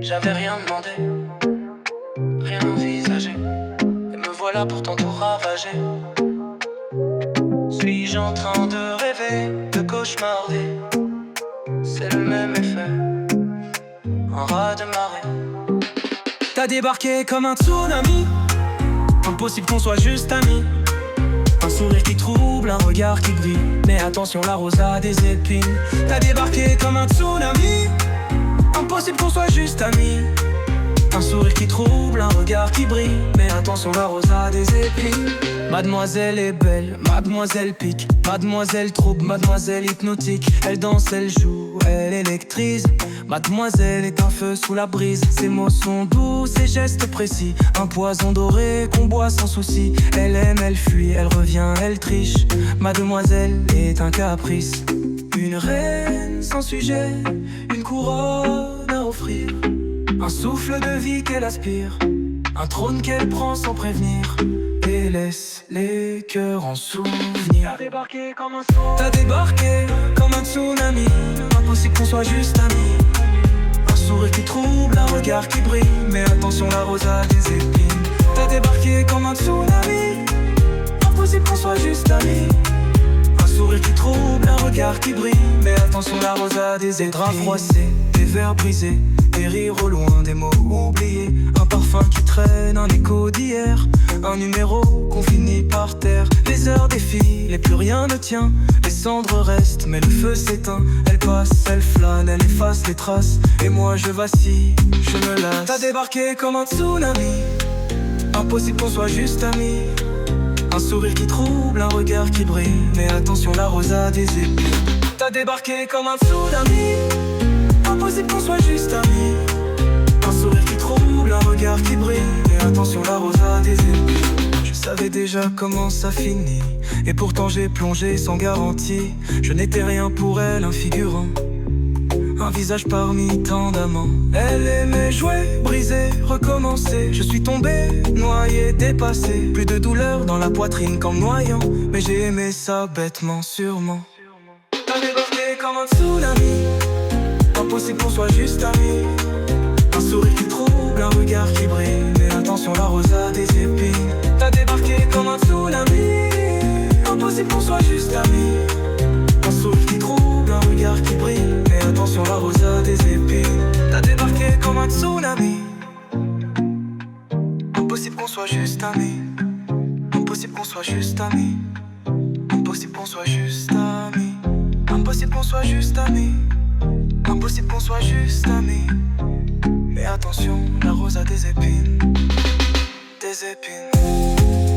J'avais rien demandé, rien envisagé, et me voilà pourtant tout ravagé. Suis-je en train de rêver, de cauchemarder? C'est le même effet, un raz de marée. T'as débarqué comme un tsunami, impossible qu'on soit juste amis. Un sourire qui trouble, un regard qui brille, mais attention la rose a des épines. T'as débarqué comme un tsunami, impossible qu'on soit juste amis. Un sourire qui trouble, un regard qui brille, mais attention la rose a des épines. Mademoiselle est belle, mademoiselle pique, mademoiselle trouble, mademoiselle hypnotique. Elle danse, elle joue, elle électrise. Mademoiselle est un feu sous la brise. Ses mots sont doux, ses gestes précis, un poison doré qu'on boit sans souci. Elle aime, elle fuit, elle revient, elle triche. Mademoiselle est un caprice, une reine sans sujet, une couronne à offrir, un souffle de vie qu'elle aspire, un trône qu'elle prend sans prévenir, et laisse les cœurs en souvenir. T'as débarqué comme un tsunami, impossible qu'on soit juste amis. Un sourire qui trouble, un regard qui brille, mais attention la rose a des épines. T'as débarqué comme un tsunami, impossible qu'on soit juste amis. Un sourire qui trouble, un regard qui brille, mais attention la rose a des épines. Draps froissés, des verres brisés, des rires au loin, des mots oubliés, un parfum qui traîne, un écho d'hier, un numéro qu'on finit par terre. Les heures défilent et plus rien ne tient, les cendres restent mais le feu s'éteint. Elle passe, elle flâne, elle efface les traces, et moi je vacille, je me lasse. T'as débarqué comme un tsunami, impossible qu'on soit juste amis. Un sourire qui trouble, un regard qui brille, mais attention la rose a des épines. T'as débarqué comme un tsunami, impossible qu'on soit juste amis. Un sourire qui trouble, un regard qui brille, et attention la rose a des épines. Je savais déjà comment ça finit, et pourtant j'ai plongé sans garantie. Je n'étais rien pour elle, un figurant, un visage parmi tant d'amants. Elle aimait jouer, briser, recommencer. Je suis tombé, noyé, dépassé. Plus de douleur dans la poitrine qu'en me noyant, mais j'ai aimé ça bêtement, sûrement. T'as débarqué comme un tsunami, impossible qu'on soit juste amis. Un sourire qui trouble, un regard qui brille, mais attention la rose a des épines. T'as débarqué comme un tsunami, impossible qu'on soit juste amis. Un sourire qui trouble, un regard qui brille, mais attention la rose a des épines. T'as débarqué comme un tsunami, impossible qu'on soit juste amis. Impossible qu'on soit juste amis. Impossible qu'on soit juste amis. Impossible qu'on soit juste amis. Impossible qu'on soit juste amis. Mais attention, la rose a des épines. Des épines.